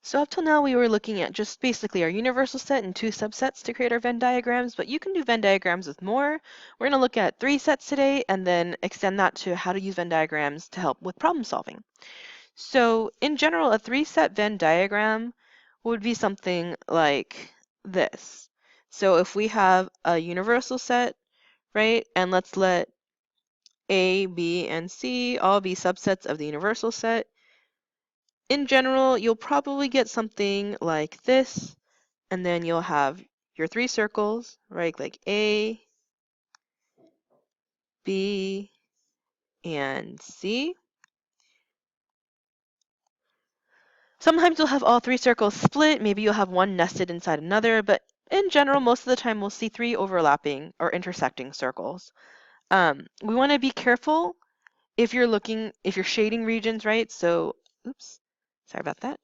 So up till now we were looking at just basically our universal set and 2 subsets to create our Venn diagrams, but you can do Venn diagrams with more. We're going to look at 3 sets today and then extend that to how to use Venn diagrams to help with problem solving. So in general, a 3-set Venn diagram would be something like this. So if we have a universal set, right, and let's let A, B, and C all be subsets of the universal set. In general, you'll probably get something like this, and then you'll have your 3 circles, right, like A, B, and C. Sometimes you'll have all 3 circles split, maybe you'll have one nested inside another, but in general, most of the time we'll see 3 overlapping or intersecting circles. We want to be careful if you're shading regions, right? So, oops, sorry about that.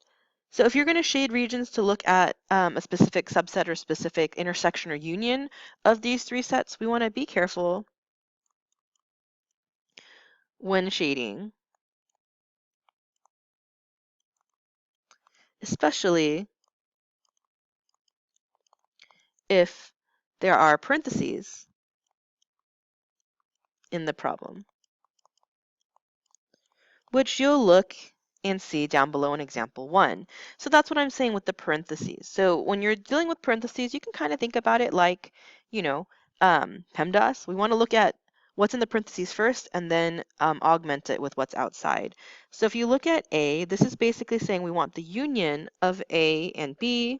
So if you're going to shade regions to look at a specific subset or specific intersection or union of these 3 sets, we want to be careful when shading, especially if there are parentheses in the problem, which you'll look and see down below in example 1. So that's what I'm saying with the parentheses. So when you're dealing with parentheses, you can kind of think about it like, you know, PEMDAS. We want to look at what's in the parentheses first and then augment it with what's outside. So if you look at A, this is basically saying we want the union of A and B,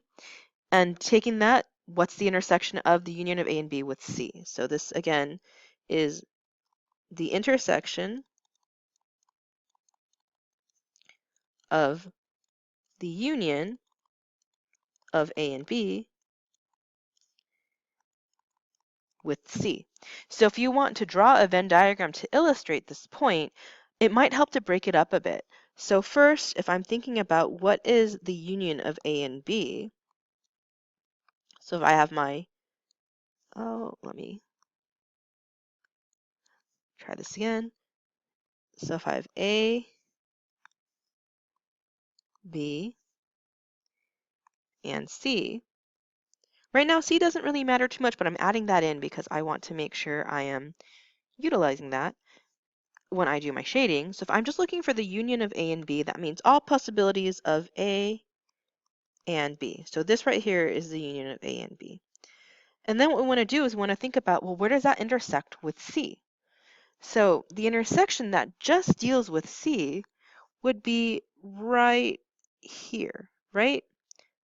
and taking that, what's the intersection of the union of A and B with C? So this again is the intersection of the union of A and B with C. So if you want to draw a Venn diagram to illustrate this point, it might help to break it up a bit. So first, if I'm thinking about what is the union of A and B, so if I have my, let me try this again. So if I have A, B, and C, right now C doesn't really matter too much, but I'm adding that in because I want to make sure I am utilizing that when I do my shading. So if I'm just looking for the union of A and B, that means all possibilities of A and B. So this right here is the union of A and B. And then what we want to do is we want to think about, well, where does that intersect with C? So the intersection that just deals with C would be right here, right?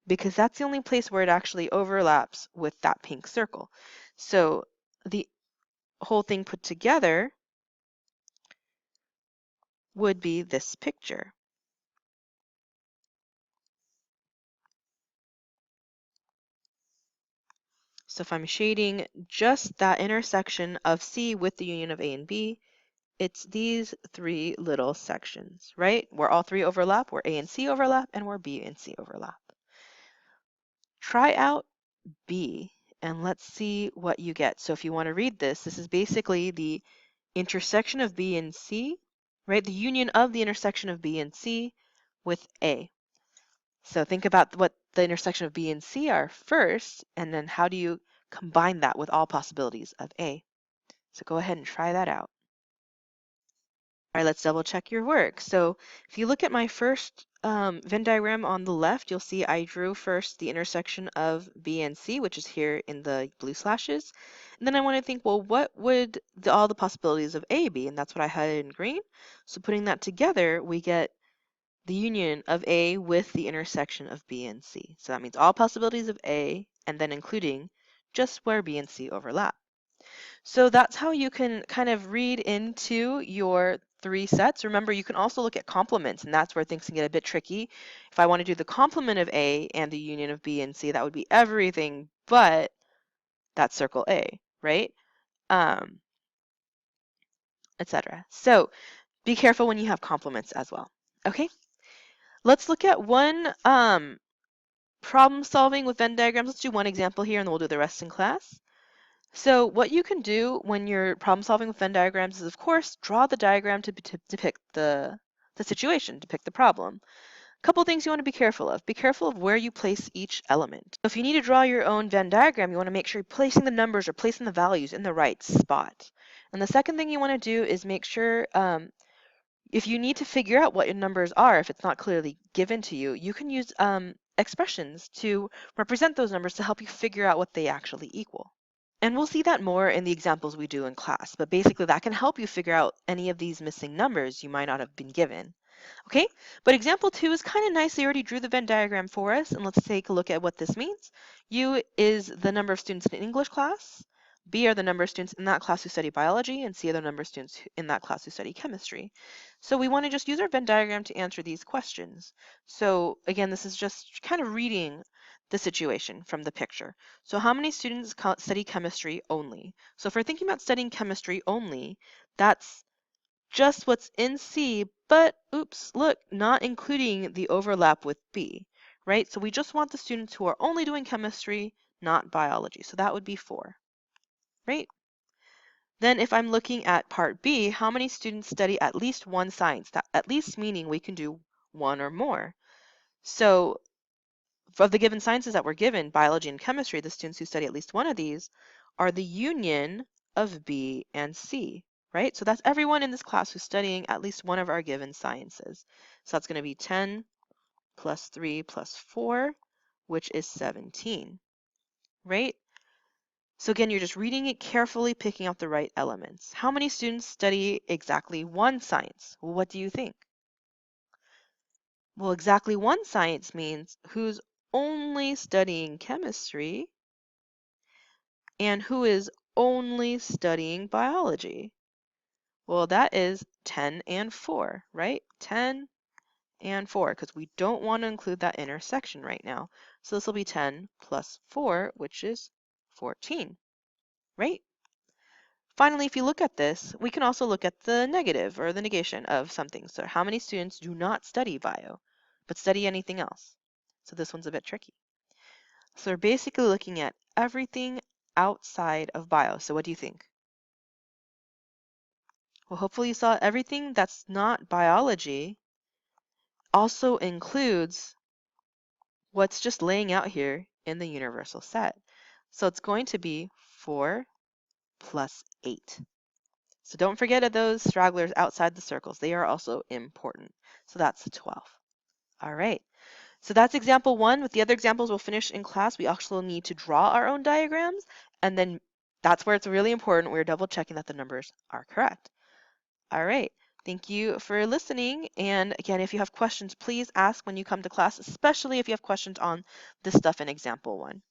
Because that's the only place where it actually overlaps with that pink circle. So the whole thing put together would be this picture. So if I'm shading just that intersection of C with the union of A and B, it's these 3 little sections, right? Where all 3 overlap, where A and C overlap, and where B and C overlap. Try out B, and let's see what you get. So if you want to read this, this is basically the intersection of B and C, right? The union of the intersection of B and C with A. So think about what the intersection of B and C are first, and then how do you combine that with all possibilities of A? So go ahead and try that out. All right, let's double check your work. So if you look at my first Venn diagram on the left, you'll see I drew first the intersection of B and C, which is here in the blue slashes. And then I want to think, well, what would all the possibilities of A be? And that's what I had in green. So putting that together, we get the union of A with the intersection of B and C. So that means all possibilities of A, and then including just where B and C overlap. So that's how you can kind of read into your 3 sets. Remember, you can also look at complements, and that's where things can get a bit tricky. If I want to do the complement of A and the union of B and C, that would be everything but that circle A, right? Etc. So be careful when you have complements as well. Okay, let's look at one problem solving with Venn diagrams. Let's do one example here, and then we'll do the rest in class. So what you can do when you're problem solving with Venn diagrams is, of course, draw the diagram to depict the situation, depict the problem. Couple things you want to be careful of. Be careful of where you place each element. If you need to draw your own Venn diagram, you want to make sure you're placing the numbers or placing the values in the right spot. And the second thing you want to do is make sure if you need to figure out what your numbers are, if it's not clearly given to you, you can use expressions to represent those numbers to help you figure out what they actually equal. And we'll see that more in the examples we do in class, but basically that can help you figure out any of these missing numbers you might not have been given. Okay, but example 2 is kind of nice. They already drew the Venn diagram for us, and let's take a look at what this means. U is the number of students in an English class, B are the number of students in that class who study biology, and C are the number of students in that class who study chemistry. So we want to just use our Venn diagram to answer these questions. So again, this is just kind of reading the situation from the picture. So how many students study chemistry only? So if we're thinking about studying chemistry only, that's just what's in C, but oops, look, not including the overlap with B, right? So we just want the students who are only doing chemistry, not biology. So that would be 4, right? Then if I'm looking at part B, how many students study at least one science? That at least meaning we can do one or more. So of the given sciences that were given, biology and chemistry, the students who study at least one of these are the union of B and C, right? So that's everyone in this class who's studying at least one of our given sciences. So that's going to be 10 plus 3 plus 4, which is 17, right? So again, you're just reading it carefully, picking out the right elements. How many students study exactly one science? Well, what do you think? Well, exactly one science means who's only studying chemistry and who is only studying biology. Well, that is 10 and 4, right? 10 and 4, because we don't want to include that intersection right now. So this will be 10 plus 4, which is 14, right? Finally, if you look at this, we can also look at the negative or the negation of something. So how many students do not study bio, but study anything else? So this one's a bit tricky. So we're basically looking at everything outside of bio. So what do you think? Well, hopefully you saw everything that's not biology also includes what's just laying out here in the universal set. So it's going to be 4 plus 8. So don't forget those stragglers outside the circles. They are also important. So that's 12. All right. So that's example 1. With the other examples we'll finish in class, we also need to draw our own diagrams. And then that's where it's really important. We're double checking that the numbers are correct. All right. Thank you for listening. And again, if you have questions, please ask when you come to class, especially if you have questions on this stuff in example 1.